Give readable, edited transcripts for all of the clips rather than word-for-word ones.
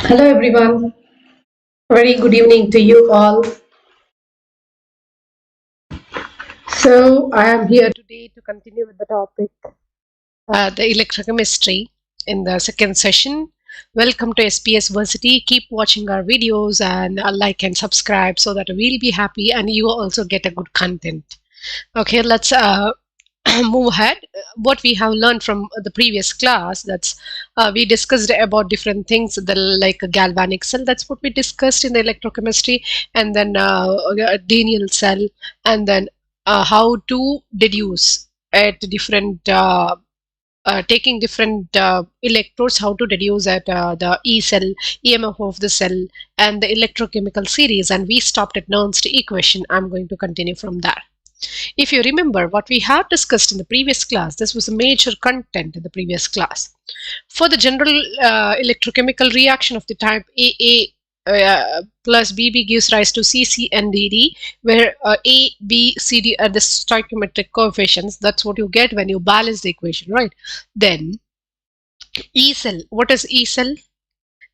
Hello everyone, very good evening to you all. So I am here today to continue with the topic, the electrochemistry in the second session. Welcome to SPSVERSITY. Keep watching our videos and like and subscribe so that we'll be happy and you also get a good content. Okay, let's move ahead. What we have learned from the previous class, that's we discussed about different things, like a galvanic cell. That's what we discussed in the electrochemistry, and then a Daniell cell, and then how to deduce at different taking different electrodes, how to deduce at the E cell, EMF of the cell, and the electrochemical series. And we stopped at Nernst equation. I'm going to continue from there. If you remember what we have discussed in the previous class, this was a major content in the previous class. For the general electrochemical reaction of the type AA plus BB gives rise to CC and DD, where A, B, CD are the stoichiometric coefficients. That's what you get when you balance the equation, right? Then E cell. What is E cell?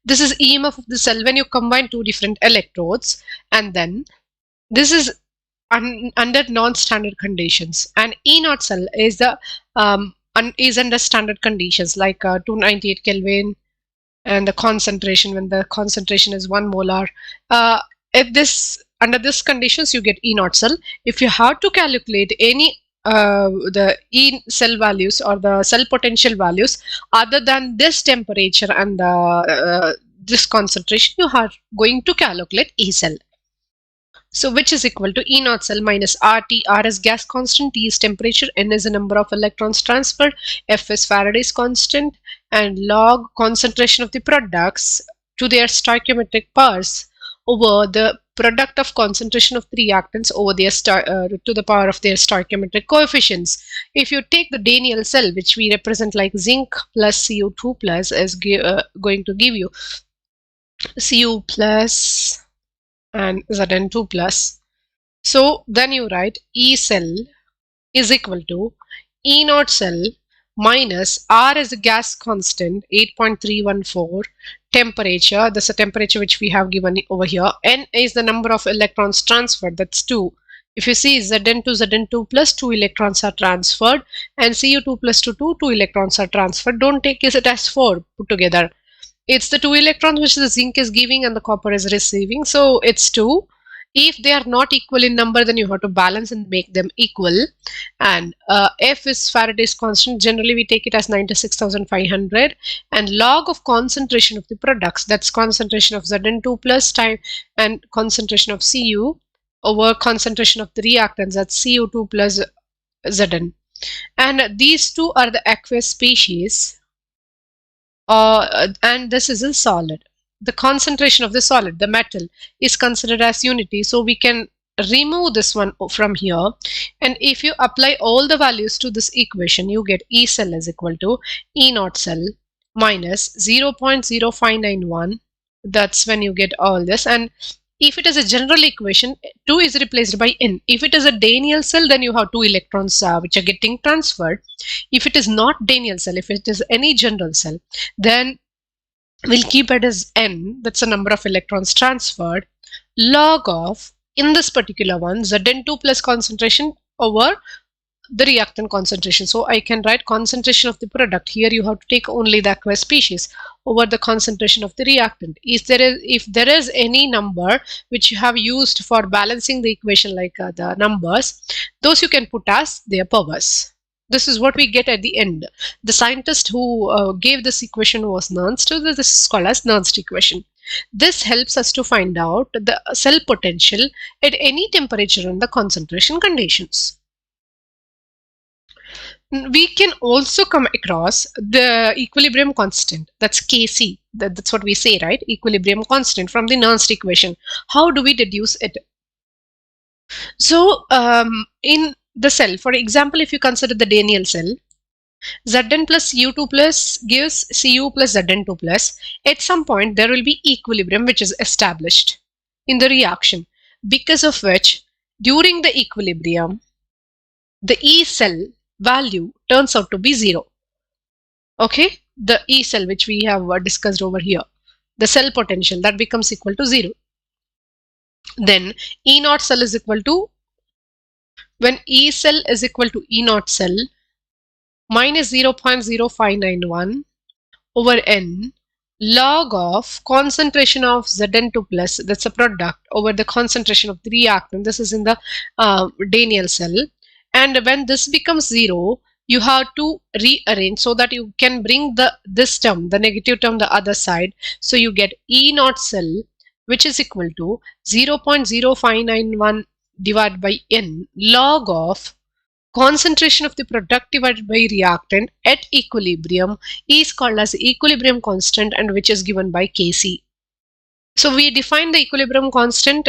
This is EMF of the cell when you combine two different electrodes, and then this is under non-standard conditions, and E0 cell is the is under standard conditions, like 298 Kelvin, and the concentration, when the concentration is 1 molar. Under this conditions you get E0 cell. If you have to calculate any the E cell values or the cell potential values other than this temperature and this concentration, you are going to calculate E cell. So which is equal to E0 cell minus RT. R is gas constant, T is temperature, N is the number of electrons transferred, F is Faraday's constant, and log concentration of the products to their stoichiometric powers over the product of concentration of the reactants over their to the power of their stoichiometric coefficients. If you take the Daniell cell, which we represent like zinc plus Cu2 plus, is going to give you Cu plus and Zn2 plus. So then you write E cell is equal to E0 cell minus R is a gas constant 8.314, temperature, that's the temperature which we have given over here, N is the number of electrons transferred, that's 2. If you see Zn2 plus 2 electrons are transferred, and Cu2 plus 2 electrons are transferred. Don't take it as 4 put together. It's the 2 electrons which the zinc is giving and the copper is receiving, so it's 2. If they are not equal in number, then you have to balance and make them equal. And F is Faraday's constant. Generally we take it as 96,500, and log of concentration of the products, that's concentration of Zn2 plus time and concentration of Cu over concentration of the reactants, that's Cu2 plus Zn. And these two are the aqueous species. And this is a solid. The concentration of the solid, the metal, is considered as unity, so we can remove this one from here. And if you apply all the values to this equation, you get E cell is equal to E0 cell minus 0.0591. That's when you get all this. And if it is a general equation, 2 is replaced by N. If it is a Daniell cell, then you have 2 electrons which are getting transferred. If it is not Daniell cell, if it is any general cell, then we'll keep it as N, that's the number of electrons transferred, log of, in this particular one, Zn2 plus concentration over the reactant concentration. So I can write concentration of the product. Here you have to take only the aqueous species over the concentration of the reactant. If there is any number which you have used for balancing the equation, like the numbers, those you can put as their powers. This is what we get at the end. The scientist who gave this equation was Nernst. So this is called as Nernst equation. This helps us to find out the cell potential at any temperature and the concentration conditions. We can also come across the equilibrium constant, that's Kc. That's what we say, right? Equilibrium constant from the Nernst equation. How do we deduce it? So in the cell, for example, if you consider the Daniell cell, Zn plus U2 plus gives Cu plus Zn2 plus. At some point there will be equilibrium which is established in the reaction, because of which during the equilibrium the E cell value turns out to be 0. Okay, the E cell which we have discussed over here. the cell potential, that becomes equal to 0. Then E naught cell is equal to, when E cell is equal to E naught cell, minus 0.0591 over N log of concentration of Zn2 plus, that's a product, over the concentration of the reactant. This is in the Daniell cell. And when this becomes 0, you have to rearrange so that you can bring this term, the negative term, the other side. So you get E naught cell, which is equal to 0.0591 divided by N log of concentration of the product divided by reactant at equilibrium is called as equilibrium constant, and which is given by Kc. So we define the equilibrium constant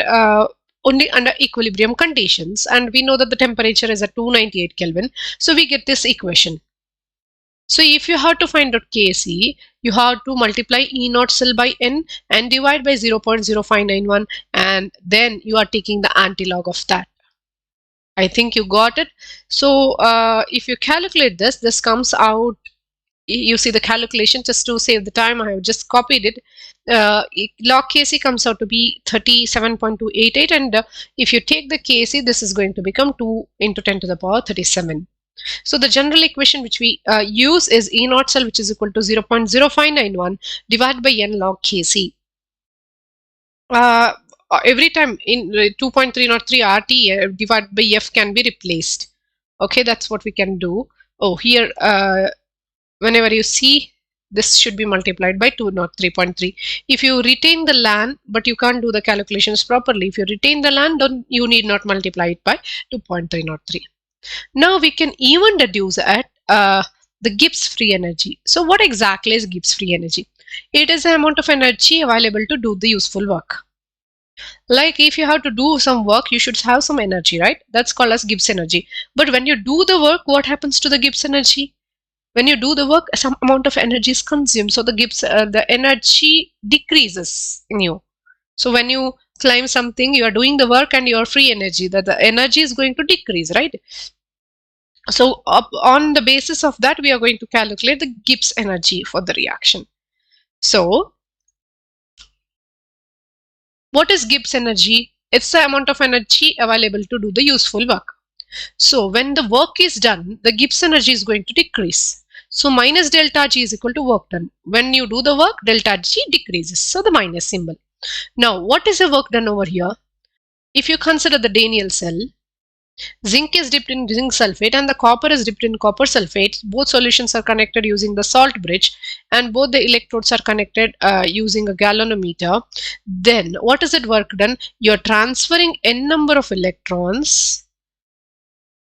only under equilibrium conditions, and we know that the temperature is at 298 Kelvin. So we get this equation. So if you have to find out Kc, you have to multiply E naught cell by N and divide by 0.0591, and then you are taking the antilog of that. I think you got it. So if you calculate this, this comes out, you see the calculation, just to save the time, I have just copied it. Log Kc comes out to be 37.288, and if you take the Kc, this is going to become 2 into 10 to the power 37. So the general equation which we use is E naught cell, which is equal to 0.0591 divided by N log Kc. Every time in 2.303 RT divided by F can be replaced. Okay, that's what we can do. Oh, here whenever you see, this should be multiplied by 203.3. If you retain the LAN, but you can't do the calculations properly, if you retain the LAN, then you need not multiply it by 2.303. Now we can even deduce at the Gibbs free energy. So what exactly is Gibbs free energy? It is the amount of energy available to do the useful work. Like if you have to do some work, you should have some energy, right? That's called as Gibbs energy. But when you do the work, what happens to the Gibbs energy? When you do the work, some amount of energy is consumed. So the energy decreases in you. So when you climb something, you are doing the work and your free energy, that the energy is going to decrease, right? So on the basis of that, we are going to calculate the Gibbs energy for the reaction. So what is Gibbs energy? It's the amount of energy available to do the useful work. So when the work is done, the Gibbs energy is going to decrease. So minus delta G is equal to work done. When you do the work, delta G decreases. So the minus symbol. Now, what is the work done over here? If you consider the Daniell cell, zinc is dipped in zinc sulfate and the copper is dipped in copper sulfate. Both solutions are connected using the salt bridge, and both the electrodes are connected using a galvanometer. Then what is it work done? You're transferring n number of electrons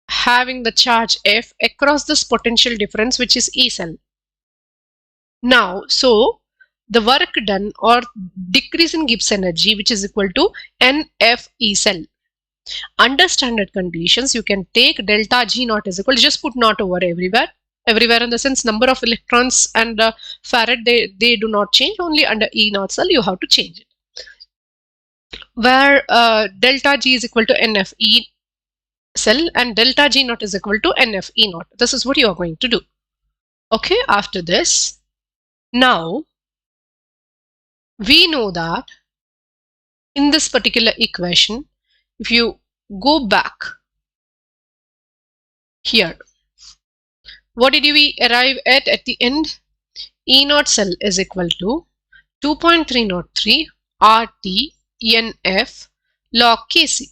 having the charge F across this potential difference, which is E cell. Now, so the work done or decrease in Gibbs energy, which is equal to NF E cell. Under standard conditions, you can take delta G naught is equal, just put naught over everywhere. Everywhere in the sense number of electrons and farad, they do not change. Only under E naught cell you have to change it. Where delta G is equal to NF E cell and delta G naught is equal to NF E naught. This is what you are going to do. Okay, after this, now we know that in this particular equation, if you go back here, what did we arrive at the end? E naught cell is equal to 2.303 RT NF log Kc.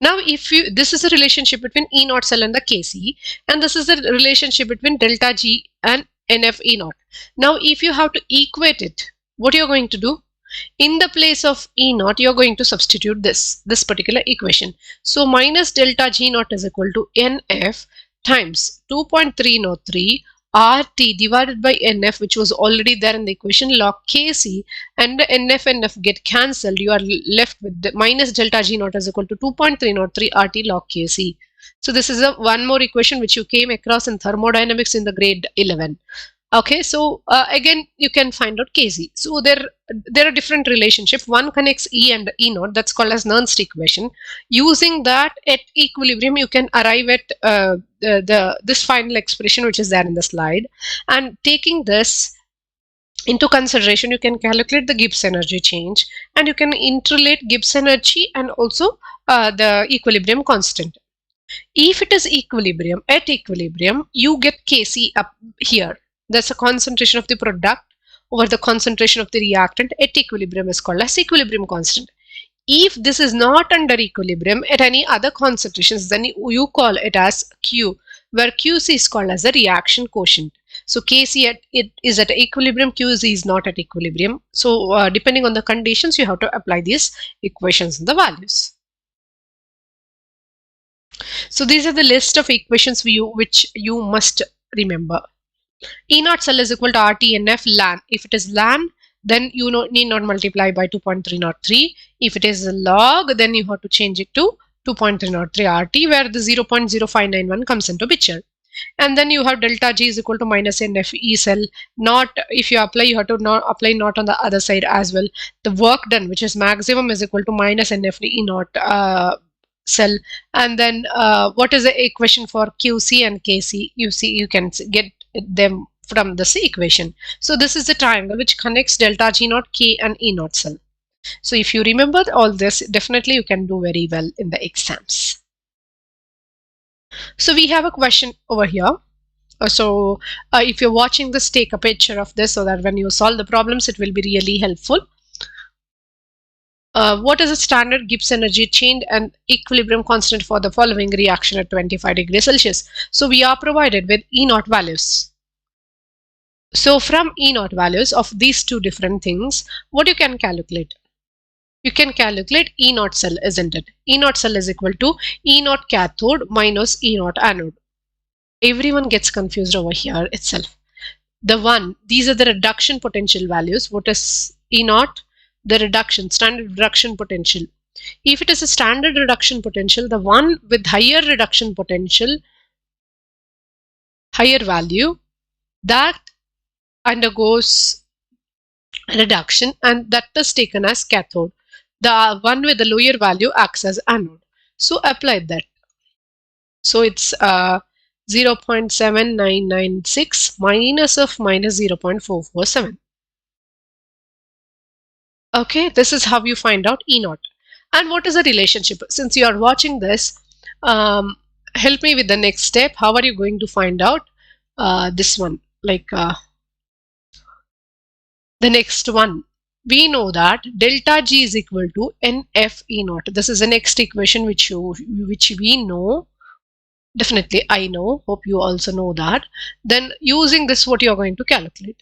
Now, this is the relationship between E naught cell and the Kc, and this is the relationship between delta G and NF E naught. Now, if you have to equate it, what you're going to do? In the place of E naught, you're going to substitute this particular equation. So minus delta G naught is equal to NF times 2.303 RT divided by NF, which was already there in the equation, log Kc, and the NF get cancelled. You are left with the minus delta G naught is equal to 2.303 RT log Kc. So this is one more equation which you came across in thermodynamics in the grade 11. Okay, so again you can find out Kc. So there are different relationships. One connects E and E naught, that's called as Nernst equation. Using that at equilibrium, you can arrive at this final expression which is there in the slide. And taking this into consideration, you can calculate the Gibbs energy change, and you can interrelate Gibbs energy and also the equilibrium constant. If it is equilibrium, at equilibrium, you get Kc up here. That's a concentration of the product over the concentration of the reactant at equilibrium is called as equilibrium constant. If this is not under equilibrium at any other concentrations, then you call it as Q, where Qc is called as a reaction quotient. So Kc is at equilibrium, Qc is not at equilibrium. So depending on the conditions, you have to apply these equations and the values. So these are the list of equations which you must remember. E naught cell is equal to RTNF ln. If it is ln, then you need not multiply by 2.303. If it is a log, then you have to change it to 2.303 RT, where the 0.0591 comes into picture. And then you have delta G is equal to minus NF E cell. Not, if you apply, you have to not apply not on the other side as well. The work done, which is maximum, is equal to minus NF E naught cell. And then what is the equation for QC and KC? You can get them from this equation. So this is the triangle which connects delta G naught, K and E naught cell. So if you remember all this, definitely you can do very well in the exams. So we have a question over here. So if you're watching this, take a picture of this so that when you solve the problems, it will be really helpful. What is the standard Gibbs energy change and equilibrium constant for the following reaction at 25 degrees Celsius? So we are provided with E naught values. So from E naught values of these two different things, what you can calculate? You can calculate E naught cell, isn't it? E naught cell is equal to E naught cathode minus E naught anode. Everyone gets confused over here itself. These are the reduction potential values. What is E naught? The standard reduction potential. If it is a standard reduction potential, the one with higher reduction potential, higher value, that undergoes reduction, and that is taken as cathode. The one with the lower value acts as anode. So apply that. So it's 0.7996 minus of minus 0.447. Okay, this is how you find out E naught. And what is the relationship? Since you are watching this, help me with the next step. How are you going to find out this one? Like the next one. We know that delta G is equal to NF E naught. This is the next equation which we know. Definitely I know. Hope you also know that. Then using this, what you are going to calculate.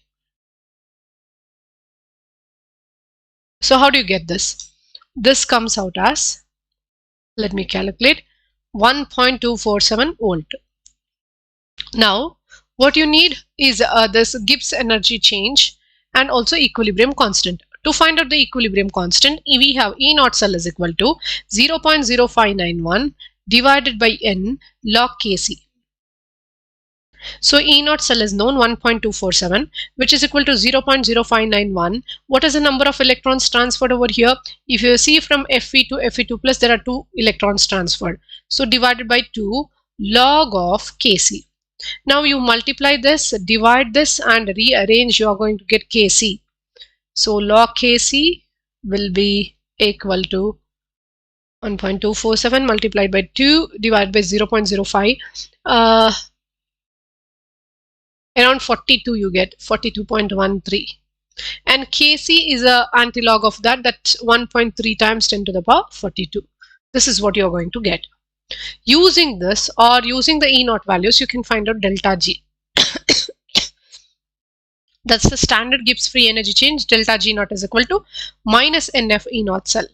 So how do you get this? This comes out as, let me calculate, 1.247 volt. Now, what you need is this Gibbs energy change and also equilibrium constant. To find out the equilibrium constant, we have E naught cell is equal to 0.0591 divided by N log Kc. So E naught cell is known 1.247, which is equal to 0.0591. What is the number of electrons transferred over here? If you see from Fe to Fe2 plus, there are 2 electrons transferred. So divided by 2 log of Kc. Now you multiply this, divide this and rearrange, you are going to get Kc. So log Kc will be equal to 1.247 multiplied by 2 divided by 0.05. Around 42 you get, 42.13. And Kc is a antilog of that, that's 1.3 times 10 to the power 42. This is what you're going to get. Using this or using the E naught values, you can find out delta G. That's the standard Gibbs free energy change. Delta G naught is equal to minus NF E naught cell.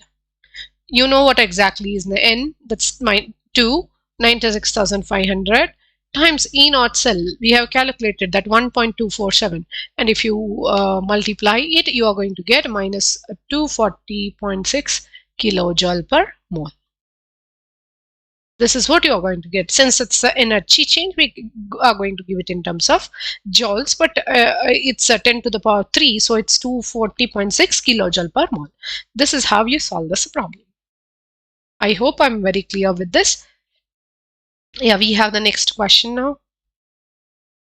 You know what exactly is the N. That's 96,500 times E naught cell. We have calculated that 1.247. And if you multiply it, you are going to get minus 240.6 kilojoule per mole. This is what you are going to get. Since it's the energy change, we are going to give it in terms of joules, but it's 10 to the power 3, so it's 240.6 kilojoule per mole. This is how you solve this problem. I hope I'm very clear with this. Yeah, we have the next question now.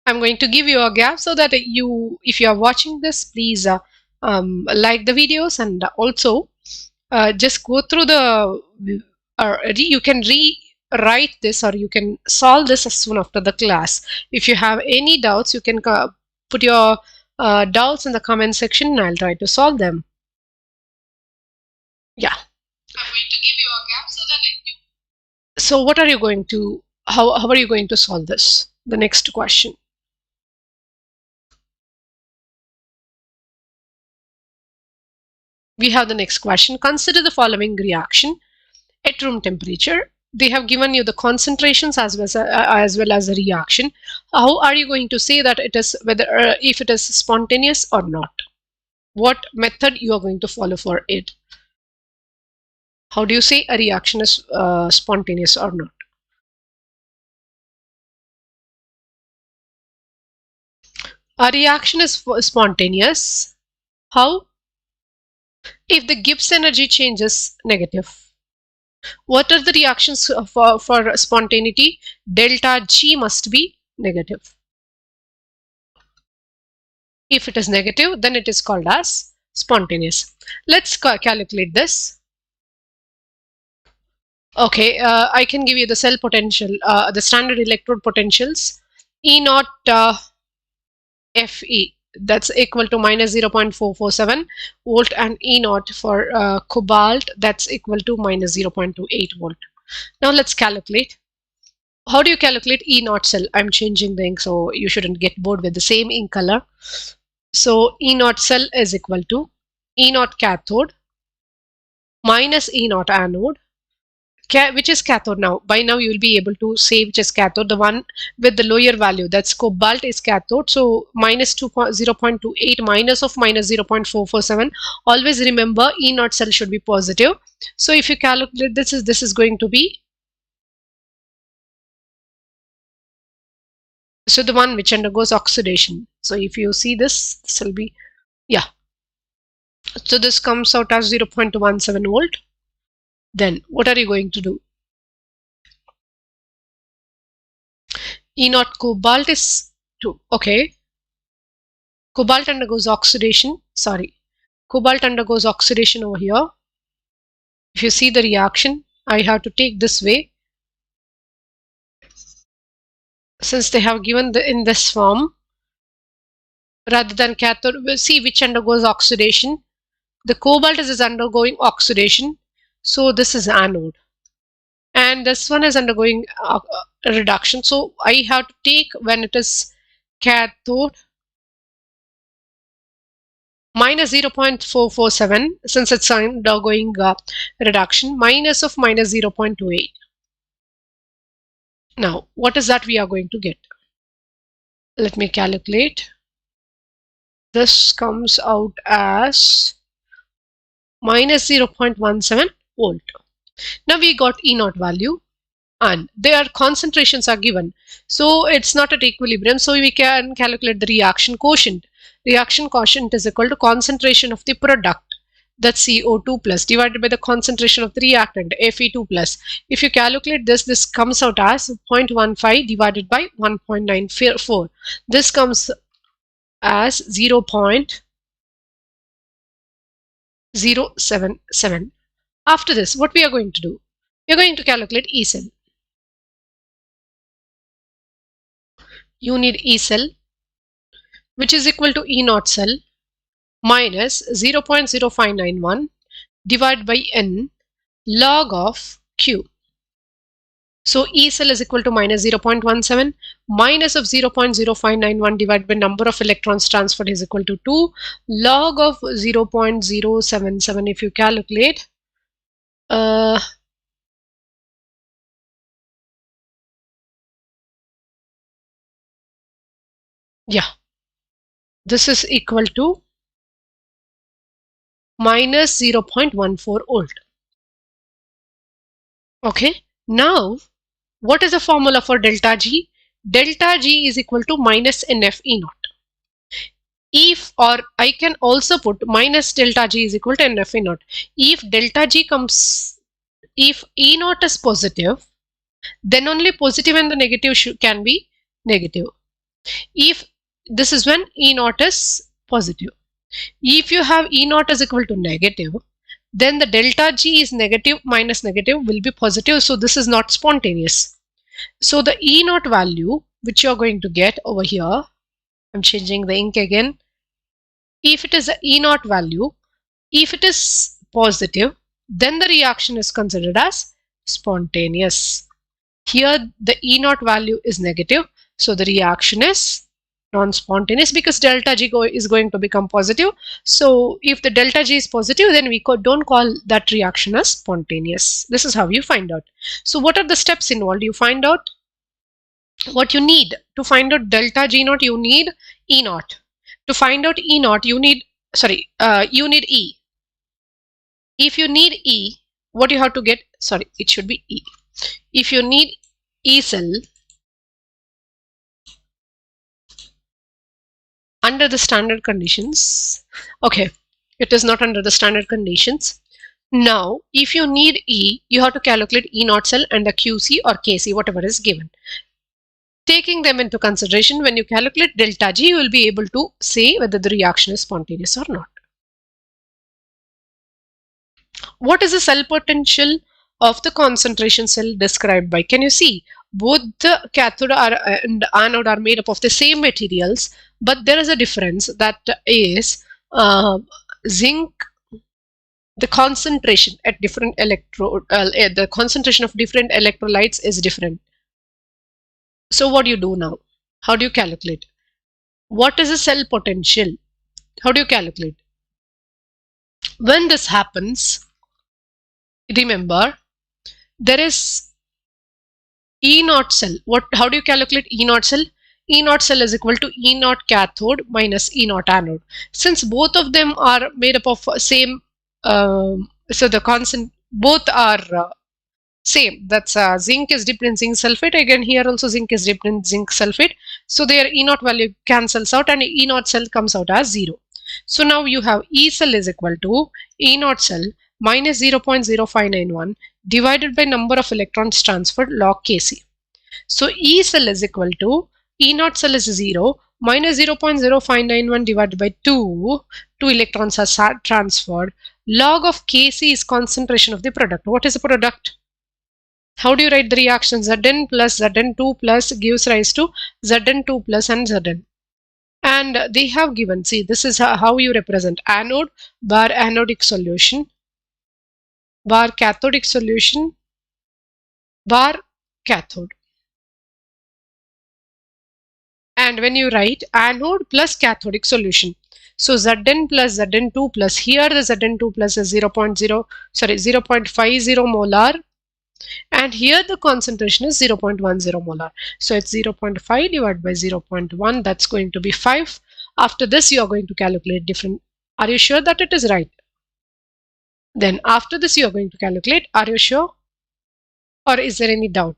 I'm going to give you a gap so that you, if you are watching this, please like the videos, and also just go through you can rewrite this, or you can solve this as soon after the class. If you have any doubts, you can put your doubts in the comment section and I'll try to solve them. Yeah. I'm going to give you a gap so that so what are you going to, how are you going to solve this? The next question. We have the next question. Consider the following reaction at room temperature. They have given you the concentrations as well as the reaction. How are you going to say that it is, whether if it is spontaneous or not? What method you are going to follow for it? How do you say a reaction is spontaneous or not? A reaction is spontaneous. How? If the Gibbs energy changes negative. What are the reactions for spontaneity? Delta G must be negative. If it is negative, then it is called as spontaneous. Let's calculate this. Okay, I can give you the cell potential, the standard electrode potentials. E naught Fe, that's equal to minus 0.447 volt, and E naught for cobalt, that's equal to minus 0.28 volt. Now let's calculate. How do you calculate E naught cell? I'm changing the ink, so you shouldn't get bored with the same ink color. So E naught cell is equal to E naught cathode minus E naught anode. Which is cathode now? By now you will be able to say which is cathode. The one with the lower value, that's cobalt, is cathode. So minus 0.28 minus of minus 0.447. Always remember E naught cell should be positive. So if you calculate this is going to be, so the one which undergoes oxidation. So if you see this will be, yeah. So this comes out as 0.17 volt. Then what are you going to do? E naught cobalt is 2. Okay. Cobalt undergoes oxidation. Sorry. Cobalt undergoes oxidation over here. If you see the reaction, I have to take this way. Since they have given in this form, rather than cathode, we'll see which undergoes oxidation. The cobalt is undergoing oxidation. So this is anode. And this one is undergoing reduction. So I have to take, when it is cathode, minus 0.447, since it's undergoing reduction, minus of minus 0.28. Now, what is that we are going to get? Let me calculate. This comes out as minus 0.17 volt. Now we got E naught value, and their concentrations are given. So it's not at equilibrium. So we can calculate the reaction quotient. Reaction quotient is equal to concentration of the product, that's CO2 plus, divided by the concentration of the reactant, Fe2 plus. If you calculate this, this comes out as 0.15 divided by 1.94. This comes as 0.077. After this, what we are going to do? We are going to calculate E cell. You need E cell, which is equal to E naught cell minus 0.0591 divided by N log of Q. So E cell is equal to minus 0.17 minus of 0.0591 divided by number of electrons transferred is equal to 2 log of 0.077. If you calculate, yeah, this is equal to minus 0.14 volt. Okay, now what is the formula for delta G? Delta G is equal to minus NF E naught. If, or I can also put minus delta G is equal to NF E naught. If delta G comes, if E naught is positive, then only positive and the negative can be negative. If this is when E naught is positive. If you have E naught is equal to negative, then the delta G is negative minus negative will be positive. So this is not spontaneous. So the E naught value which you're going to get over here, I'm changing the ink again. If it is the E naught value, if it is positive, then the reaction is considered as spontaneous. Here the E naught value is negative, so the reaction is non-spontaneous because delta G is going to become positive. So if the delta G is positive, then we don't call that reaction as spontaneous. This is how you find out. So what are the steps involved? You find out what you need. To find out delta G naught, you need E naught. To find out E naught, you need E. If you need E, what you have to get, it should be E. If you need E cell under the standard conditions, okay, it is not under the standard conditions. Now, if you need E, you have to calculate E naught cell and the QC or KC, whatever is given. Taking them into consideration, when you calculate delta G, you will be able to say whether the reaction is spontaneous or not. What is the cell potential of the concentration cell described by? Can you see? Both the cathode and anode are made up of the same materials, but there is a difference, that is zinc, the concentration at different the concentration of different electrolytes is different. So what do you do now? How do you calculate? What is the cell potential? How do you calculate? When this happens, remember, there is E naught cell. How do you calculate E naught cell? E naught cell is equal to E naught cathode minus E naught anode. Since both of them are made up of same, so the both are same. That's zinc is dipped in zinc sulfate. Again, here also zinc is dipped in zinc sulfate. So their E naught value cancels out and E naught cell comes out as 0. So now you have E cell is equal to E naught cell minus 0.0591 divided by number of electrons transferred log Kc. So E cell is equal to E naught cell is 0 minus 0.0591 divided by 2. 2 electrons are transferred. Log of Kc is concentration of the product. What is the product? How do you write the reaction? Zn plus Zn2 plus gives rise to Zn2 plus and Zn. And they have given, see, this is how you represent anode bar anodic solution, bar cathodic solution, bar cathode. And when you write anode plus cathodic solution, so Zn plus Zn2 plus, here the Zn2 plus is 0.50 molar, and here the concentration is 0.10 molar. So it's 0.5 divided by 0.1, that's going to be 5. After this, you are going to calculate different. Are you sure that it is right? Then after this, you are going to calculate. Are you sure? Or is there any doubt?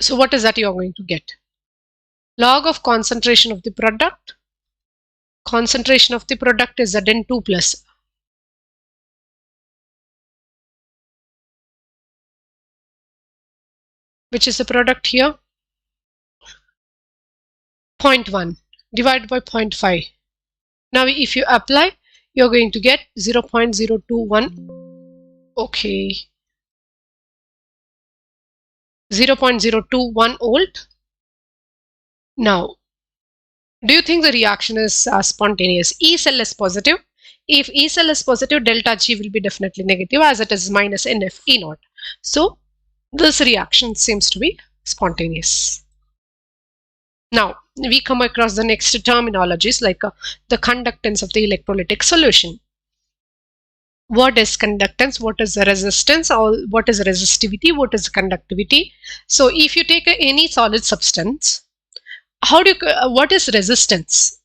So what is that you are going to get? Log of concentration of the product. Concentration of the product is Zn2 plus. Which is the product here? 0.1 divided by 0.5. Now if you apply, you're going to get 0.021. Okay. 0.021 volt. Now, do you think the reaction is spontaneous? E cell is positive. If E cell is positive, delta G will be definitely negative as it is minus NF E naught. So, this reaction seems to be spontaneous. Now, we come across the next terminologies like the conductance of the electrolytic solution. What is conductance? What is the resistance? Or what is resistivity? What is conductivity? So, if you take any solid substance, what is resistance?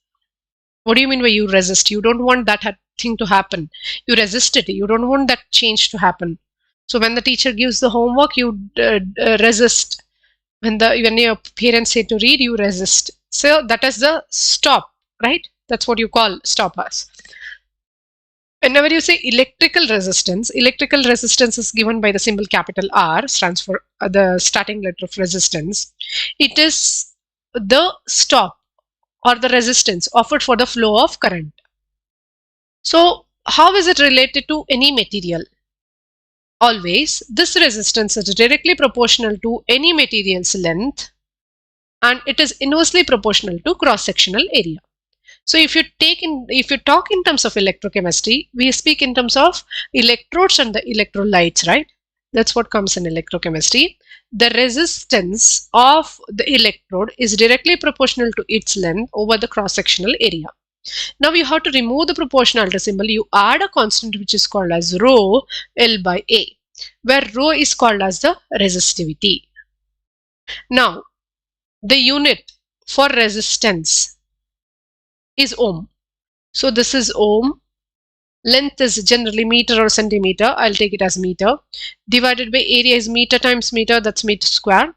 What do you mean by you resist? You don't want that thing to happen. You resist it. You don't want that change to happen. So when the teacher gives the homework, you resist. When your parents say to read, you resist. So that is the stop, right? That's what you call stop as. Whenever you say electrical resistance is given by the symbol capital R, stands for the starting letter of resistance. It is the stop or the resistance offered for the flow of current. So how is it related to any material? Always, this resistance is directly proportional to any material's length, and it is inversely proportional to cross-sectional area. So if you talk in terms of electrochemistry, we speak in terms of electrodes and the electrolytes, right? That's what comes in electrochemistry. The resistance of the electrode is directly proportional to its length over the cross-sectional area. Now you have to remove the proportionality symbol. You add a constant which is called as rho L by A, where rho is called as the resistivity. Now the unit for resistance is ohm. So this is ohm. Length is generally meter or centimeter. I'll take it as meter. Divided by area is meter times meter. That's meter square.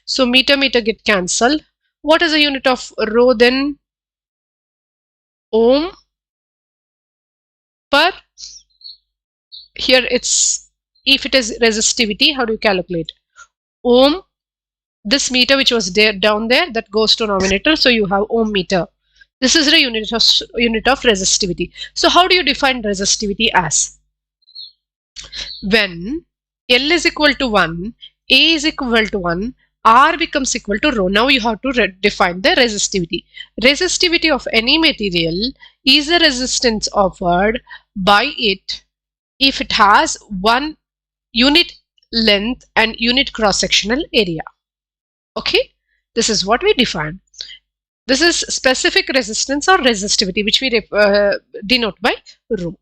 So meter get cancelled. What is the unit of rho then? Ohm per. Here it's, if it is resistivity, how do you calculate? Ohm. This meter which was there down there, that goes to denominator. So you have ohm meter. This is the unit of resistivity. So how do you define resistivity as? When L is equal to 1, A is equal to 1, R becomes equal to rho. Now you have to define the resistivity. Resistivity of any material is the resistance offered by it if it has one unit length and unit cross-sectional area. Okay, this is what we define. This is specific resistance or resistivity, which we denote by rho.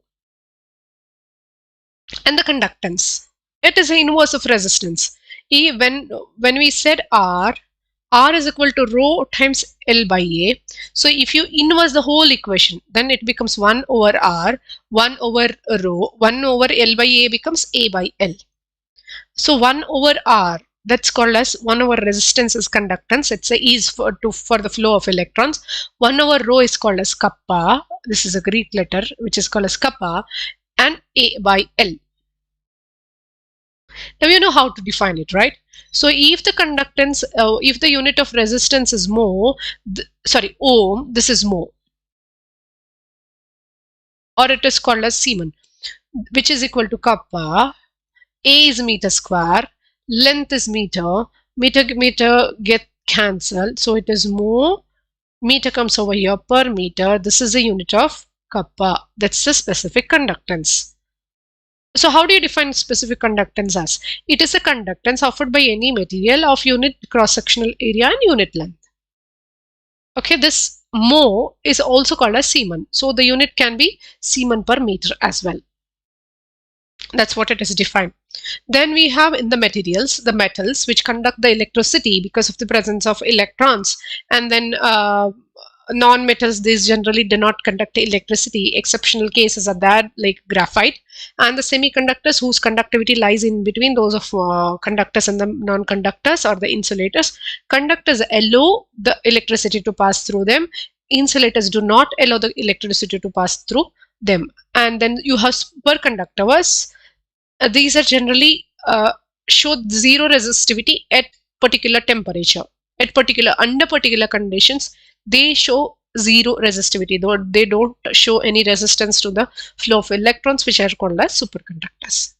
And the conductance, it is the inverse of resistance. When we said R is equal to rho times L by A. So if you inverse the whole equation, then it becomes 1 over R, 1 over rho, 1 over L by A becomes A by L. So 1 over R, that's called as 1 over resistance is conductance. It's a is for the flow of electrons. 1 over rho is called as kappa. This is a Greek letter which is called as kappa, and A by L. Now you know how to define it, right? So if the conductance, if the unit of resistance is ohm, this is mho, or it is called as Siemens, which is equal to kappa. A is meter square, length is meter, meter get cancelled, so it is mho, meter comes over here per meter. This is the unit of kappa. That's the specific conductance. So how do you define specific conductance as? It is a conductance offered by any material of unit cross-sectional area and unit length. Okay, this mho is also called as Siemens. So the unit can be Siemens per meter as well. That's what it is defined. Then we have in the materials, the metals which conduct the electricity because of the presence of electrons, and then non-metals, these generally do not conduct electricity. Exceptional cases are that, like graphite, and the semiconductors whose conductivity lies in between those of conductors and the non-conductors or the insulators. Conductors allow the electricity to pass through them. Insulators do not allow the electricity to pass through them. And then you have superconductors. These are generally show zero resistivity at particular temperature. Under particular conditions, they show zero resistivity, though they don't show any resistance to the flow of electrons, which are called as superconductors.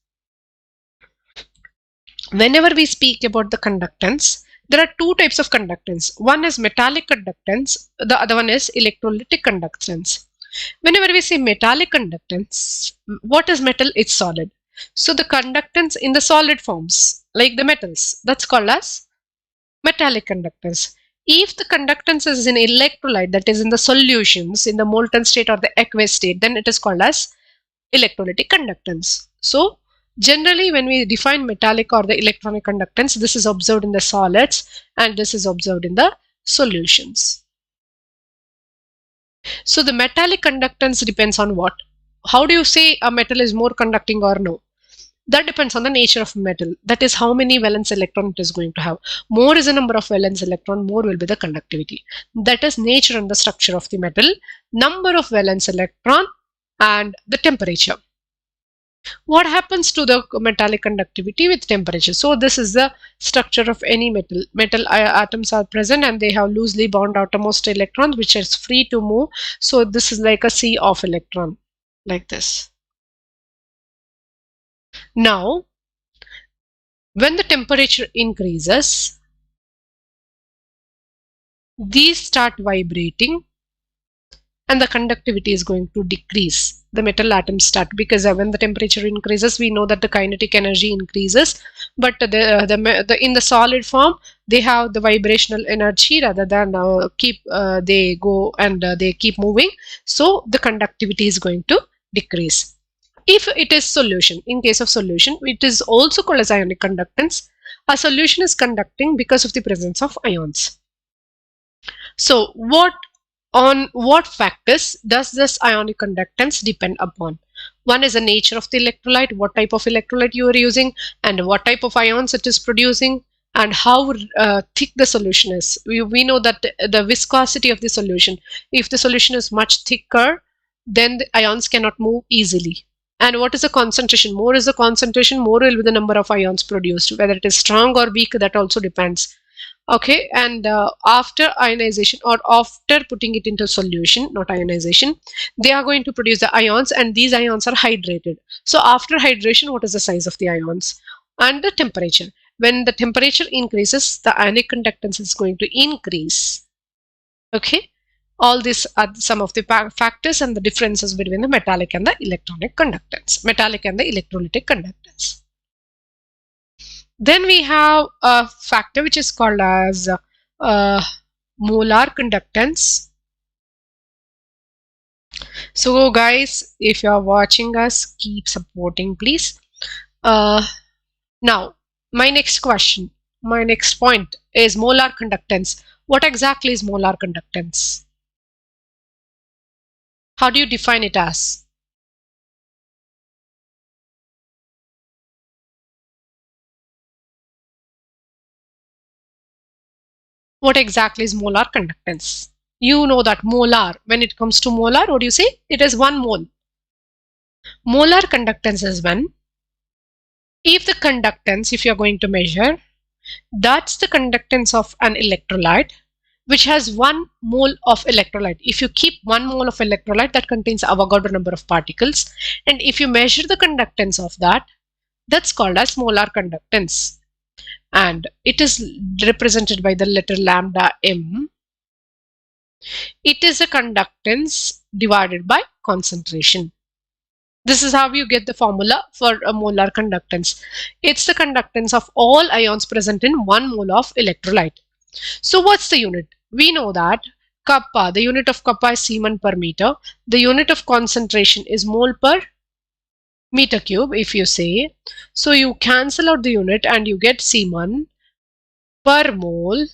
Whenever we speak about the conductance, there are two types of conductance. One is metallic conductance, the other one is electrolytic conductance. Whenever we say metallic conductance, what is metal? It's solid. So the conductance in the solid forms, like the metals, that's called as metallic conductance. If the conductance is in electrolyte, that is in the solutions, in the molten state or the aqueous state, then it is called as electrolytic conductance. So generally when we define metallic or the electronic conductance, this is observed in the solids and this is observed in the solutions. So the metallic conductance depends on what? How do you say a metal is more conducting or no? That depends on the nature of metal. That is how many valence electron it is going to have. More is the number of valence electron, more will be the conductivity. That is nature and the structure of the metal. Number of valence electron and the temperature. What happens to the metallic conductivity with temperature? So this is the structure of any metal. Metal atoms are present and they have loosely bound outermost electrons which is free to move. So this is like a sea of electron, like this. Now, when the temperature increases, these start vibrating and the conductivity is going to decrease. The metal atoms start, because when the temperature increases, we know that the kinetic energy increases, but in the solid form they have the vibrational energy rather than they go and they keep moving, so the conductivity is going to decrease. If it is solution, in case of solution, it is also called as ionic conductance. A solution is conducting because of the presence of ions. So on what factors does this ionic conductance depend upon? One is the nature of the electrolyte, what type of electrolyte you are using, and what type of ions it is producing, and how thick the solution is. We know that the viscosity of the solution, if the solution is much thicker, then the ions cannot move easily. And what is the concentration? More is the concentration, more will be the number of ions produced. Whether it is strong or weak, that also depends. Okay, and after ionization or after putting it into solution, not ionization, they are going to produce the ions, and these ions are hydrated. So after hydration, what is the size of the ions? And the temperature. When the temperature increases, the ionic conductance is going to increase. Okay, all these are some of the factors and the differences between the metallic and the electronic conductance, metallic and the electrolytic conductance. Then we have a factor which is called as molar conductance. So guys, if you are watching us, keep supporting please. Now my next question, my next point is molar conductance. What exactly is molar conductance? How do you define it as? What exactly is molar conductance? You know that molar, when it comes to molar, what do you say? It is 1 mole. Molar conductance is when, if the conductance, if you are going to measure, that's the conductance of an electrolyte which has 1 mole of electrolyte. If you keep 1 mole of electrolyte, that contains Avogadro number of particles, and if you measure the conductance of that, that's called as molar conductance, and it is represented by the letter lambda m. It is a conductance divided by concentration. This is how you get the formula for a molar conductance. It's the conductance of all ions present in 1 mole of electrolyte. So what's the unit? We know that kappa, the unit of kappa is Siemens per meter. The unit of concentration is mole per meter cube, if you say. So you cancel out the unit and you get Siemens per mole.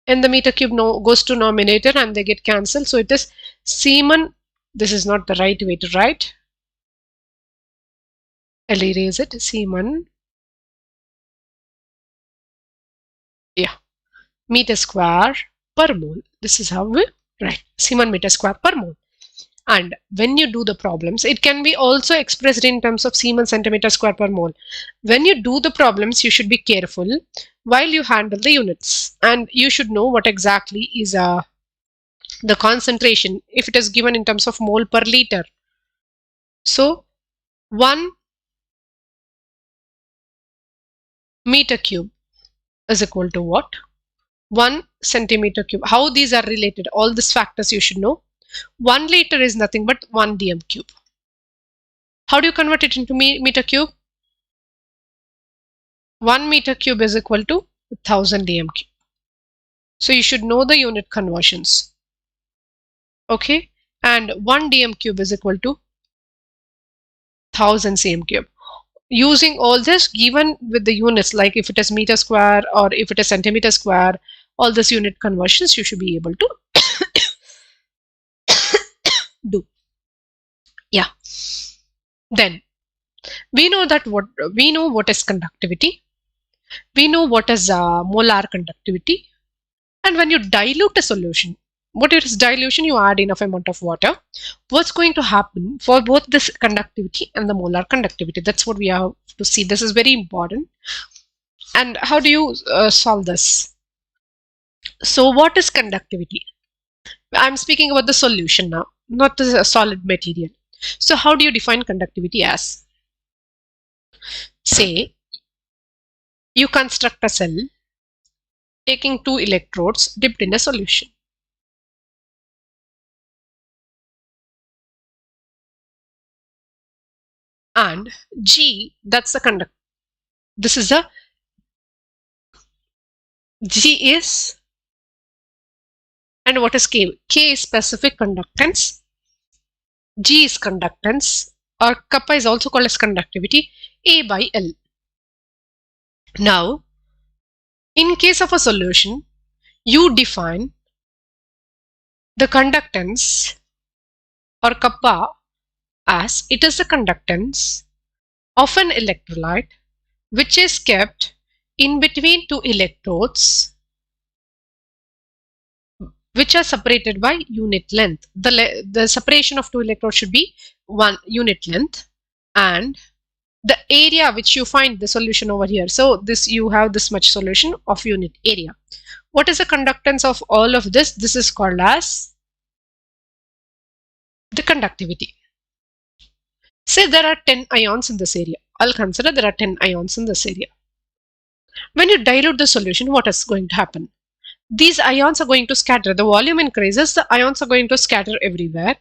And the meter cube goes to nominator and they get cancelled. So it is Siemens. This is not the right way to write. I'll erase it. Siemens. Yeah. Meter square per mole. This is how we write. Siemens meter square per mole. And when you do the problems, it can be also expressed in terms of Siemens centimeter square per mole. When you do the problems, you should be careful while you handle the units. And you should know what exactly is the concentration if it is given in terms of mole per liter. So 1 meter cube is equal to what? 1 centimeter cube. How these are related, all these factors you should know. 1 liter is nothing but 1 dm cube. How do you convert it into meter cube? 1 meter cube is equal to 1000 dm cube. So you should know the unit conversions. Okay, and 1 dm cube is equal to 1000 cm cube. Using all this, given with the units, like if it is meter square or if it is centimeter square, all this unit conversions you should be able to do. Yeah. Then we know what is conductivity. We know what is molar conductivity. And when you dilute a solution, what is dilution? You add enough amount of water. What's going to happen for both this conductivity and the molar conductivity? That's what we have to see. This is very important. And how do you solve this? So what is conductivity? I'm speaking about the solution now, not the solid material. So how do you define conductivity as? Say you construct a cell taking 2 electrodes dipped in a solution. And G, that's the conduct. This is a G is, and what is K? K is specific conductance, G is conductance, or kappa is also called as conductivity, A by L. Now, in case of a solution, you define the conductance or kappa as it is the conductance of an electrolyte which is kept in between 2 electrodes which are separated by unit length. The separation of 2 electrodes should be 1 unit length, and the area which you find the solution over here. So this, you have this much solution of unit area. What is the conductance of all of this? This is called as the conductivity. Say there are 10 ions in this area. I'll consider there are 10 ions in this area. When you dilute the solution, what is going to happen? These ions are going to scatter. The volume increases, the ions are going to scatter everywhere.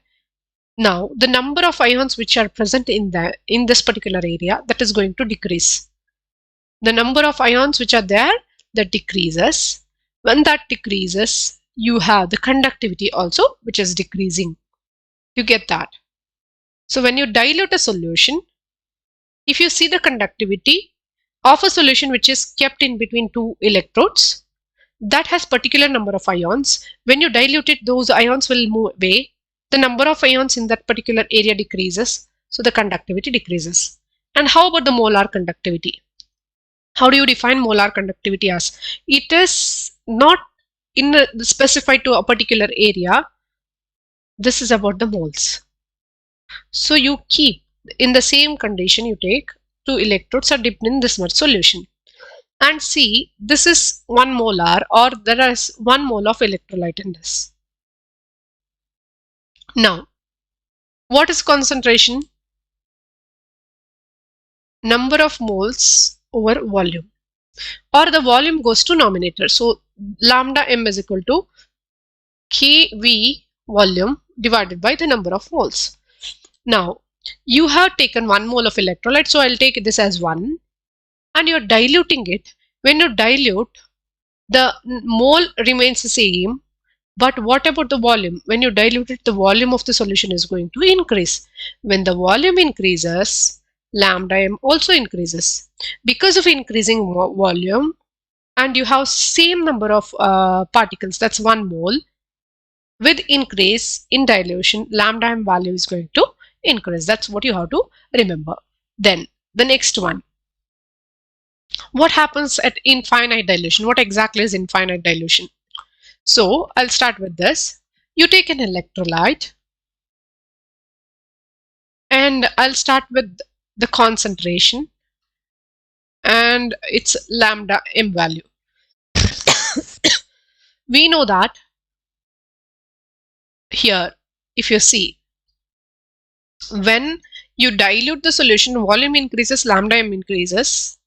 Now, the number of ions which are present in this particular area, that is going to decrease. The number of ions which are there, that decreases. When that decreases, you have the conductivity also, which is decreasing. You get that? So when you dilute a solution, if you see the conductivity of a solution which is kept in between 2 electrodes, that has particular number of ions. When you dilute it, those ions will move away. The number of ions in that particular area decreases, so the conductivity decreases. And how about the molar conductivity? How do you define molar conductivity as? It is not specified to a particular area. This is about the moles. So you keep in the same condition, you take 2 electrodes are dipped in this much solution. And see, this is 1 molar, or there is 1 mole of electrolyte in this. Now, what is concentration? Number of moles over volume, or the volume goes to numerator. So lambda m is equal to kV volume divided by the number of moles. Now, you have taken 1 mole of electrolyte, so I'll take this as 1, and you're diluting it. When you dilute, the mole remains the same, but what about the volume? When you dilute it, the volume of the solution is going to increase. When the volume increases, lambda m also increases. Because of increasing volume, and you have same number of particles, that's 1 mole, with increase in dilution, lambda m value is going to increase. That's what you have to remember. Then the next one. What happens at infinite dilution? What exactly is infinite dilution? So I'll start with this. You take an electrolyte, and I'll start with the concentration and its lambda m value. We know that here, if you see, when you dilute the solution, volume increases, lambda m increases.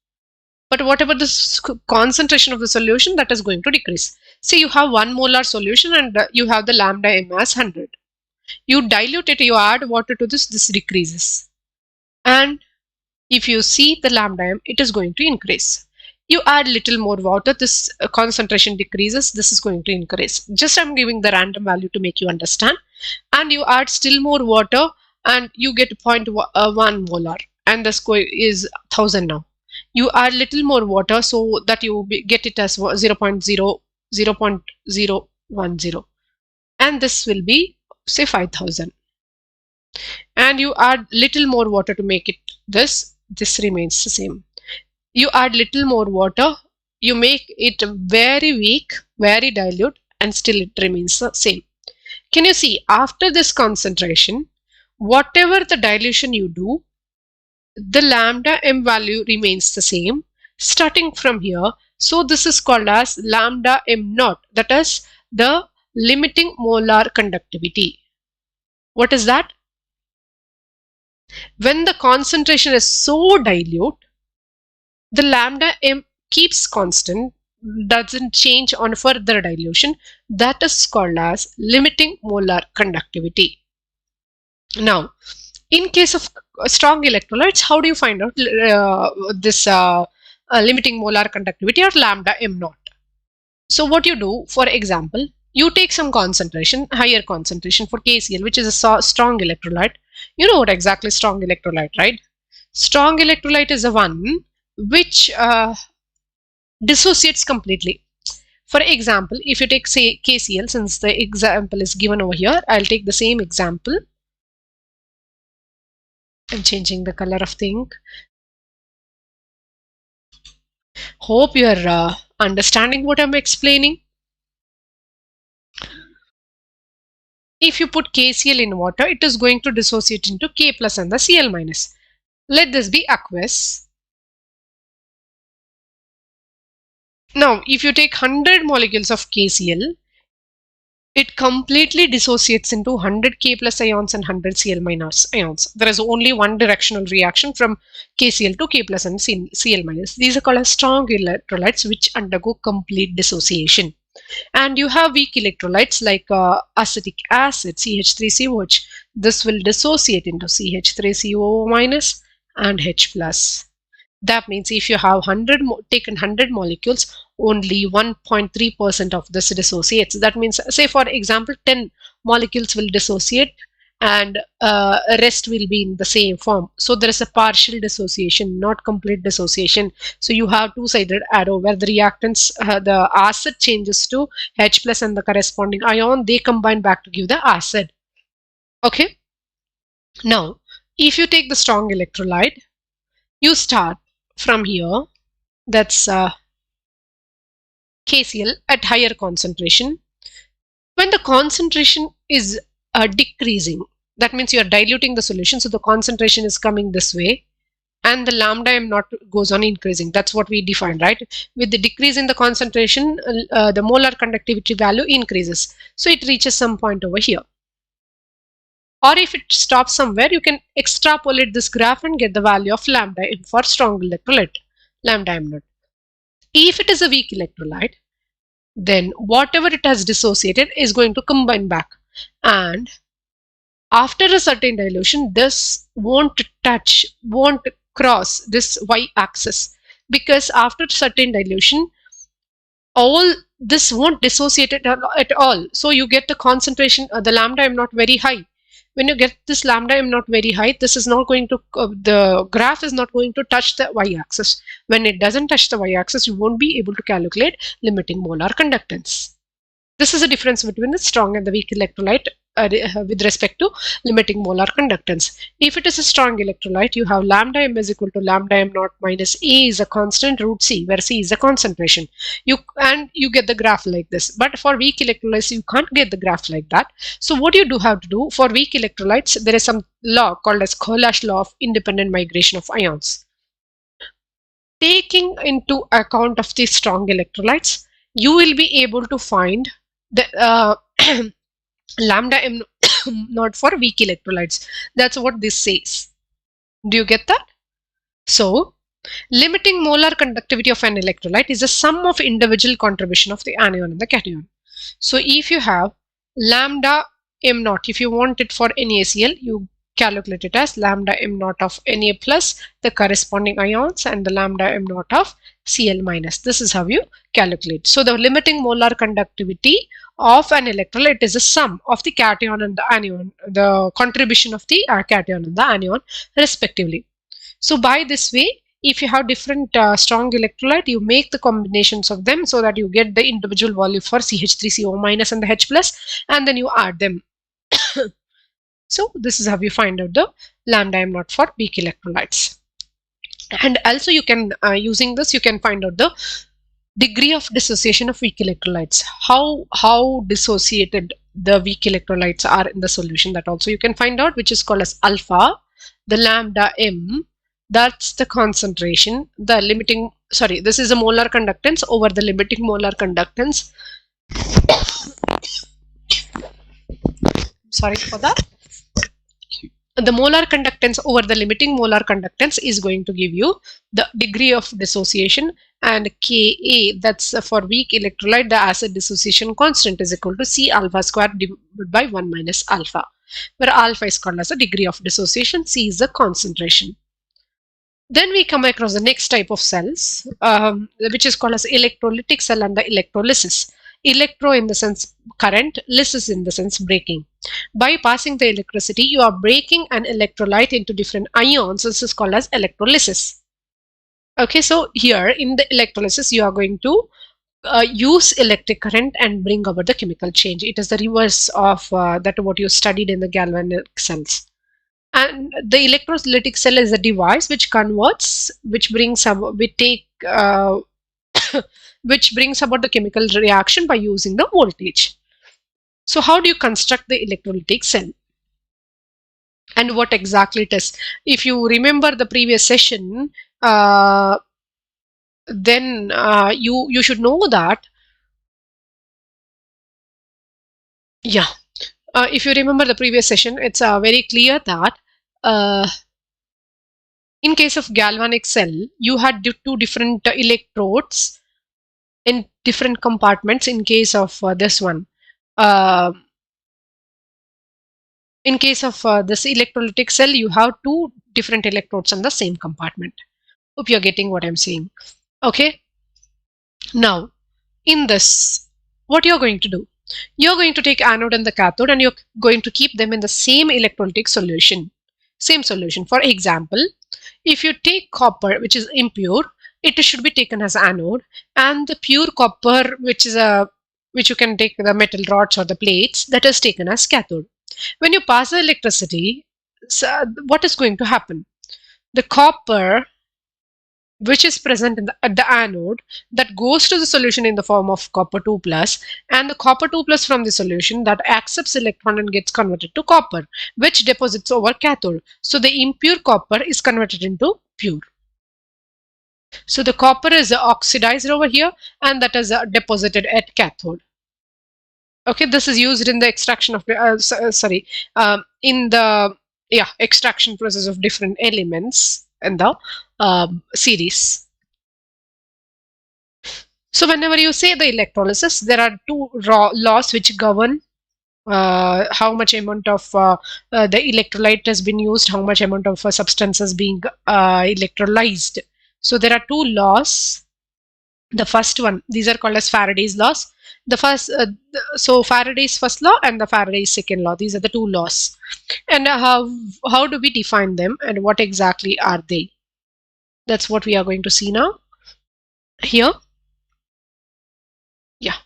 But whatever the concentration of the solution, that is going to decrease. See, you have 1 molar solution and you have the lambda m as 100. You dilute it, you add water to this decreases. And if you see the lambda m, it is going to increase. You add little more water, this concentration decreases, this is going to increase. Just I'm giving the random value to make you understand. And you add still more water, and you get 0.1 molar, and the square is 1000 now. You add little more water so that you get it as 0.010, and this will be, say, 5000. And you add little more water to make it this remains the same. You add little more water, you make it very weak, very dilute, and still it remains the same. Can you see after this concentration, whatever the dilution you do, the lambda m value remains the same starting from here. So this is called as lambda m naught, that is the limiting molar conductivity. What is that? When the concentration is so dilute, the lambda m keeps constant, doesn't change on further dilution. That is called as limiting molar conductivity. Now, in case of strong electrolytes, how do you find out this limiting molar conductivity or lambda m naught? So what you do, for example, you take some concentration, higher concentration for KCl, which is a strong electrolyte. You know what exactly strong electrolyte, right? Strong electrolyte is the one which dissociates completely. For example, if you take, say, KCl, since the example is given over here, I'll take the same example. I'm changing the color of the ink. Hope you're understanding what I'm explaining. If you put KCl in water, it is going to dissociate into K plus and the Cl minus. Let this be aqueous. Now, if you take 100 molecules of KCl, it completely dissociates into 100 K plus ions and 100 Cl minus ions. There is only one directional reaction from KCl to K plus and Cl minus. These are called as strong electrolytes which undergo complete dissociation. And you have weak electrolytes like acetic acid, CH3COH. This will dissociate into CH3COO minus and H plus. That means if you have taken 100 molecules, only 1.3% of this dissociates. That means, say for example, 10 molecules will dissociate and rest will be in the same form. So there is a partial dissociation, not complete dissociation. So you have two-sided arrow where the reactants, the acid changes to H plus and the corresponding ion, they combine back to give the acid. Okay. Now, if you take the strong electrolyte, you start from here, that's KCl at higher concentration. When the concentration is decreasing, that means you are diluting the solution, so the concentration is coming this way and the lambda m naught goes on increasing. That's what we defined, right? With the decrease in the concentration, the molar conductivity value increases, so it reaches some point over here. Or if it stops somewhere, you can extrapolate this graph and get the value of lambda m for strong electrolyte, lambda m naught. If it is a weak electrolyte, then whatever it has dissociated is going to combine back, and after a certain dilution, this won't cross this y-axis, because after certain dilution, all this won't dissociate at all. So you get the concentration, the lambda m naught very high. When you get this lambda m naught very high, this is not going to, the graph is not going to touch the y-axis. When it doesn't touch the y-axis, you won't be able to calculate limiting molar conductance. This is the difference between the strong and the weak electrolyte with respect to limiting molar conductance. If it is a strong electrolyte, you have lambda m is equal to lambda m naught minus A is a constant root C, where C is the concentration. You get the graph like this. But for weak electrolytes, you can't get the graph like that. So what you do have to do, for weak electrolytes, there is some law called as Colash law of independent migration of ions. Taking into account of these strong electrolytes, you will be able to find the lambda m naught for weak electrolytes. That's what this says. Do you get that? So, limiting molar conductivity of an electrolyte is the sum of individual contribution of the anion and the cation. So, if you have lambda m naught, if you want it for NaCl, you calculate it as lambda m naught of Na plus, the corresponding ions, and the lambda m naught of Cl minus. This is how you calculate. So, the limiting molar conductivity of an electrolyte is the sum of the cation and the anion, the contribution of the cation and the anion respectively. So by this way, if you have different strong electrolyte, you make the combinations of them so that you get the individual value for CH3CO minus and the H plus, and then you add them. So this is how you find out the lambda m naught for weak electrolytes. And also you can, using this, you can find out the Degree of dissociation of weak electrolytes. How dissociated the weak electrolytes are in the solution, that also you can find out, which is called as alpha. The lambda m, that's the concentration. The limiting, sorry, this is a molar conductance over the limiting molar conductance. Sorry for that. The molar conductance over the limiting molar conductance is going to give you the degree of dissociation, and Ka, that's for weak electrolyte, the acid dissociation constant is equal to C alpha squared divided by 1 minus alpha, where alpha is called as the degree of dissociation, C is the concentration. Then we come across the next type of cells, which is called as electrolytic cell and the electrolysis. Electro in the sense current, lysis in the sense breaking. By passing the electricity, you are breaking an electrolyte into different ions. This is called as electrolysis. Okay, so here in the electrolysis, you are going to use electric current and bring about the chemical change. It is the reverse of that what you studied in the galvanic cells. And the electrolytic cell is a device which converts, which brings about, which brings about the chemical reaction by using the voltage. So how do you construct the electrolytic cell? And what exactly it is? If you remember the previous session, then you should know that. Yeah. If you remember the previous session, it's very clear that in case of galvanic cell, you had two different electrodes in different compartments. In case of this one, in case of this electrolytic cell, you have two different electrodes in the same compartment. Hope you're getting what I'm saying. Okay. Now, in this, what you're going to do? You're going to take anode and the cathode, and you're going to keep them in the same electrolytic solution. Same solution. For example, if you take copper, which is impure, it should be taken as anode, and the pure copper, which you can take the metal rods or the plates, that is taken as cathode. When you pass the electricity, what is going to happen? The copper, which is present at the anode, that goes to the solution in the form of copper 2 plus, and the copper 2 plus from the solution that accepts electron and gets converted to copper, which deposits over cathode. So the impure copper is converted into pure. So the copper is oxidized over here, and that is deposited at cathode. Okay, this is used in the extraction of in the extraction process of different elements in the series. So whenever you say the electrolysis, there are two laws which govern how much amount of the electrolyte has been used, how much amount of substance is being electrolyzed. So there are two laws. The first one, these are called as Faradays laws. The first, so Faraday's first law and the Faraday's second law. These are the two laws. And how do we define them, and what exactly are they? That's what we are going to see now. Here. Yeah.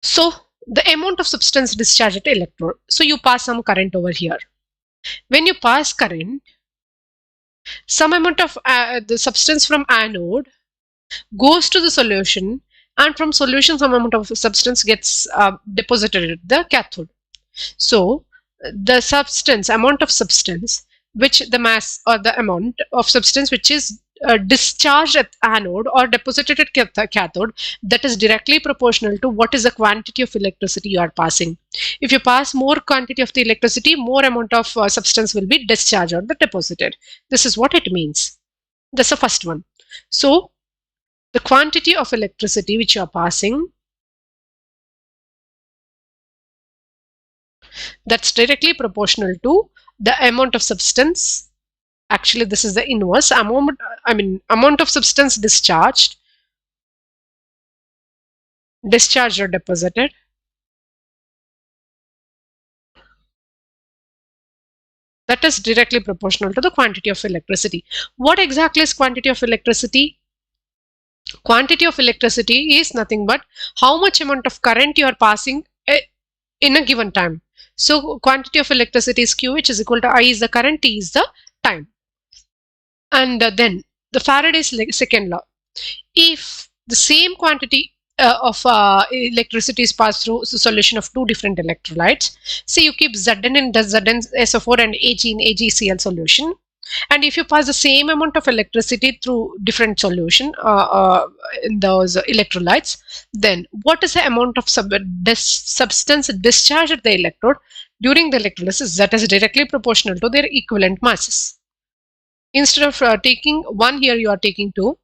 So the amount of substance discharged at electrode. So you pass some current over here. When you pass current, some amount of the substance from anode goes to the solution, and from solution some amount of substance gets deposited at the cathode. So the amount of substance, which the mass or the amount of substance which is discharged at anode or deposited at cathode, that is directly proportional to what is the quantity of electricity you are passing. If you pass more quantity of the electricity, more amount of substance will be discharged or deposited. This is what it means. That's the first one. So the quantity of electricity which you are passing, that's directly proportional to the amount of substance. Actually, this is the inverse amount of substance discharged or deposited. That is directly proportional to the quantity of electricity. What exactly is quantity of electricity? Quantity of electricity is nothing but how much amount of current you are passing in a given time. So quantity of electricity is Q, which is equal to I is the current, T is the time. And then the Faraday's second law. If the same quantity of electricity is passed through a solution of two different electrolytes. Say you keep Zn in the ZnSO4 and Ag in AgCl solution, and if you pass the same amount of electricity through different solution in those electrolytes, then what is the amount of substance discharged at the electrode during the electrolysis that is directly proportional to their equivalent masses? Instead of taking one, here you are taking two.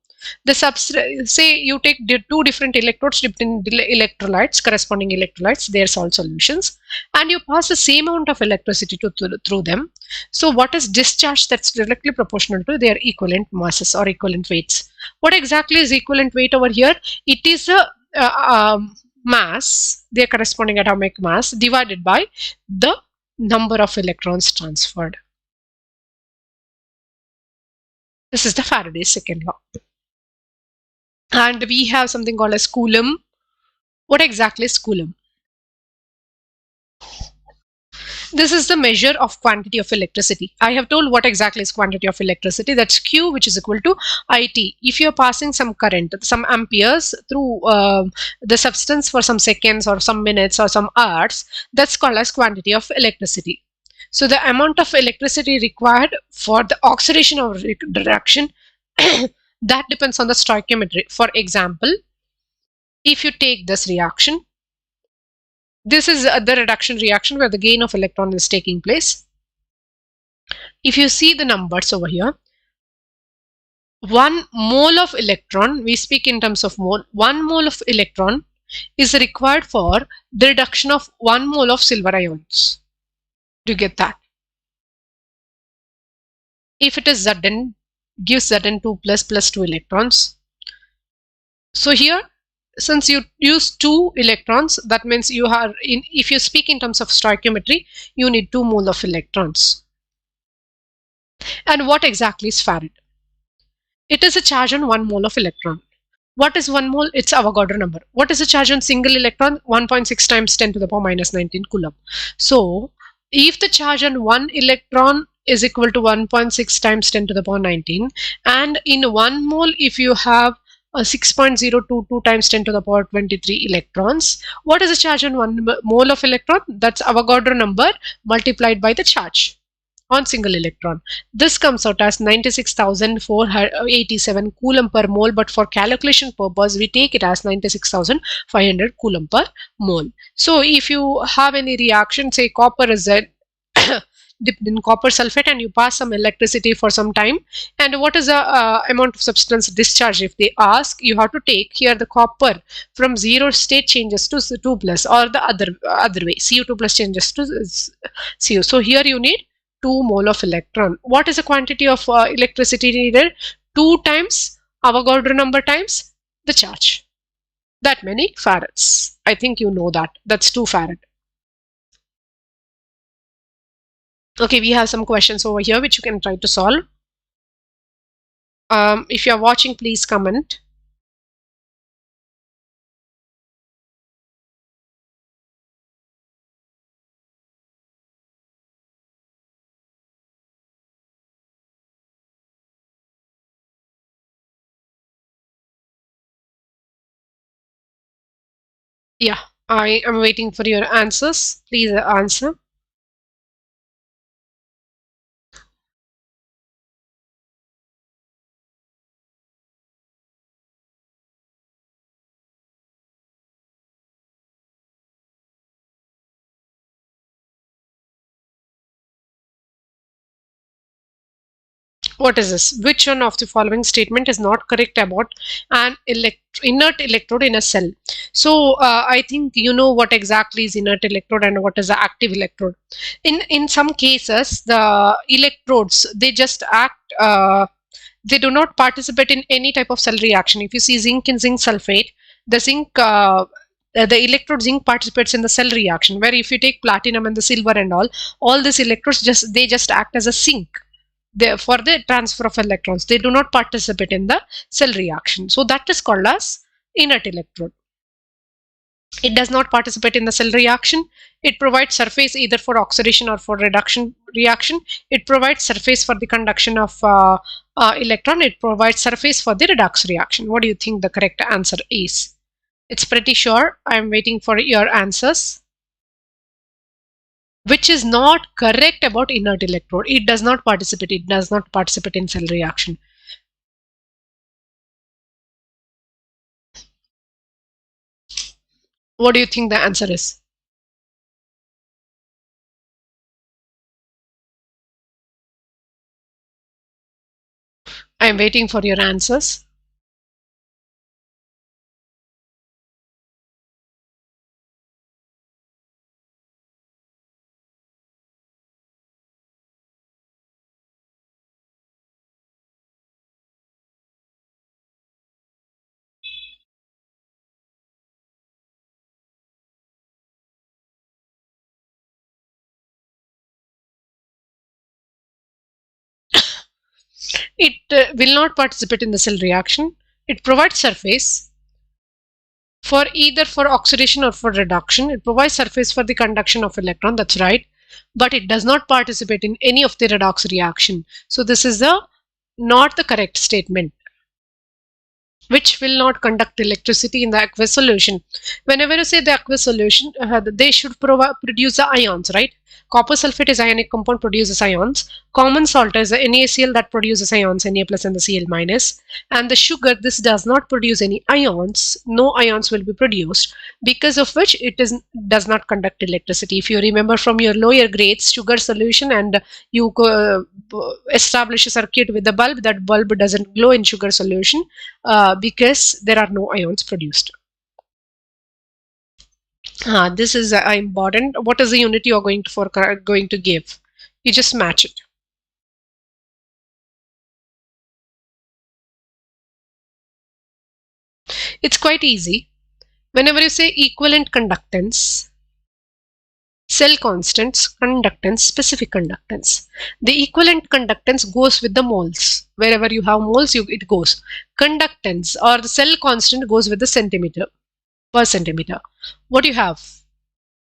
Say you take two different electrodes dipped in electrolytes, corresponding electrolytes, their salt solutions, and you pass the same amount of electricity through them. So what is discharge that's directly proportional to their equivalent masses or equivalent weights? What exactly is equivalent weight over here? It is a mass, their corresponding atomic mass, divided by the number of electrons transferred. This is the Faraday's second law. And we have something called as Coulomb. What exactly is Coulomb? This is the measure of quantity of electricity. I have told what exactly is quantity of electricity. That's Q, which is equal to IT. If you're passing some current, some amperes through the substance for some seconds or some minutes or some hours, that's called as quantity of electricity. So the amount of electricity required for the oxidation or reduction that depends on the stoichiometry. For example, if you take this reaction, this is the reduction reaction where the gain of electron is taking place. If you see the numbers over here, 1 mole of electron, we speak in terms of mole, 1 mole of electron is required for the reduction of 1 mole of silver ions. Do you get that? If it is Zn, gives Zn2 plus 2 electrons. So here, since you use 2 electrons, that means you are in, if you speak in terms of stoichiometry, you need 2 mole of electrons. And what exactly is farad? It is a charge on 1 mole of electron. What is 1 mole? It's Avogadro number. What is the charge on single electron? 1.6 times 10 to the power minus 19 coulomb. So if the charge on 1 electron is equal to 1.6 times 10 to the power 19, and in 1 mole if you have 6.022 times 10 to the power 23 electrons, what is the charge on 1 mole of electron? That's Avogadro number multiplied by the charge on single electron. This comes out as 96,487 coulomb per mole, but for calculation purpose we take it as 96,500 coulomb per mole. So if you have any reaction, say copper is dipped in copper sulfate and you pass some electricity for some time, and what is the amount of substance discharge? If they ask, you have to take here the copper from 0 state changes to 2 plus, or the other way, Cu2 plus changes to Cu. So here you need 2 mole of electron. What is the quantity of electricity needed? 2 times Avogadro number times the charge. That many farads. I think you know that. That's 2 farad. Okay, we have some questions over here which you can try to solve. If you are watching, please comment. Yeah, I am waiting for your answers. Please answer. What is this? Which one of the following statement is not correct about an inert electrode in a cell? So I think you know what exactly is inert electrode and what is the active electrode. In some cases, the electrodes, they just act, they do not participate in any type of cell reaction. If you see zinc in zinc sulfate, the zinc the electrode zinc participates in the cell reaction, where if you take platinum and the silver and all these electrodes just act as a sink for the transfer of electrons. They do not participate in the cell reaction. So that is called as inert electrode. It does not participate in the cell reaction. It provides surface either for oxidation or for reduction reaction. It provides surface for the conduction of electron. It provides surface for the redox reaction. What do you think the correct answer is? It's pretty sure. I'm waiting for your answers. Which is not correct about inert electrode. It does not participate. It does not participate in cell reaction. What do you think the answer is? I'm waiting for your answers. It will not participate in the cell reaction. It provides surface for either for oxidation or for reduction. It provides surface for the conduction of electron. That's right. But it does not participate in any of the redox reaction. So this is not the correct statement. Which will not conduct electricity in the aqueous solution. Whenever you say the aqueous solution, they should produce the ions, right? Copper sulfate is ionic compound, produces ions. Common salt is the NaCl that produces ions, Na plus and the Cl minus. And the sugar, this does not produce any ions. No ions will be produced, because of which does not conduct electricity. If you remember from your lower grades, sugar solution, and you establish a circuit with the bulb, that bulb doesn't glow in sugar solution because there are no ions produced. This is important. What is the unit you are going to give? You just match it. It's quite easy. Whenever you say equivalent conductance, cell constants, conductance, specific conductance. The equivalent conductance goes with the moles. Wherever you have moles, it goes. Conductance or the cell constant goes with the centimeter per centimeter. What do you have?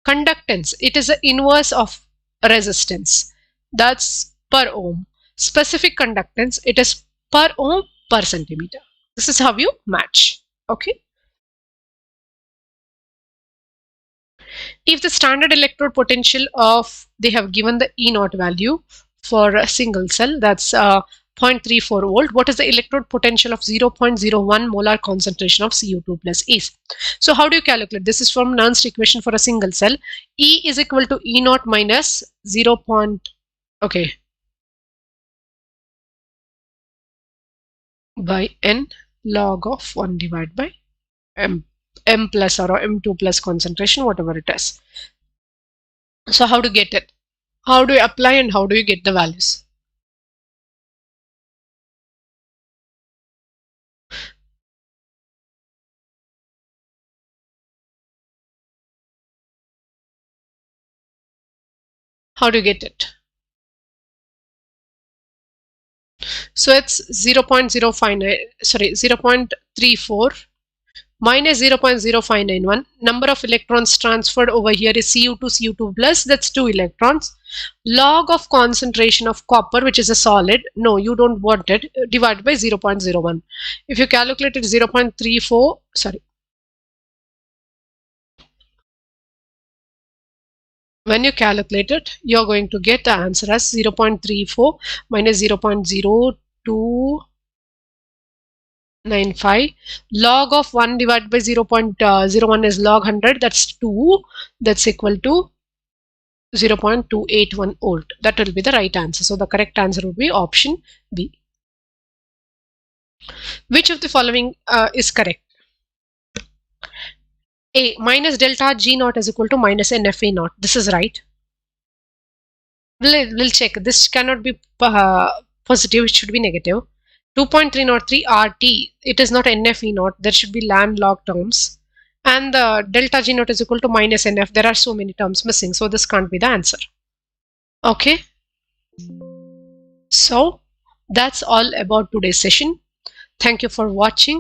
Conductance. It is the inverse of resistance. That's per ohm. Specific conductance. It is per ohm per centimeter. This is how you match. Okay. If the standard electrode potential of, they have given the E0 value for a single cell, that's 0.34 volt. What is the electrode potential of 0.01 molar concentration of Cu2 plus is? So how do you calculate? This is from Nernst equation for a single cell. E is equal to E0 minus 0. Okay. By N log of 1 divided by M plus or M2 plus concentration, whatever it is. So how to get it? How do you apply and how do you get the values? How do you get it? So it's 0.059, sorry, 0.34 minus 0.0591. Number of electrons transferred over here is Cu2 plus, that's 2 electrons. Log of concentration of copper, which is a solid, no, you don't want it, divided by 0.01. If you calculate it 0.34, sorry. When you calculate it, you're going to get the answer as 0.34 minus 0.0295. Log of 1 divided by 0.01 is log 100. That's 2. That's equal to 0.281 volt. That will be the right answer. So the correct answer would be option B. Which of the following is correct? A, minus delta G naught is equal to minus NFA naught. This is right. We'll check. This cannot be positive. It should be negative. 2.303 RT. It is not NFE naught. There should be lambda log terms. And the delta G naught is equal to minus NF. There are so many terms missing. So this can't be the answer. Okay. So that's all about today's session. Thank you for watching.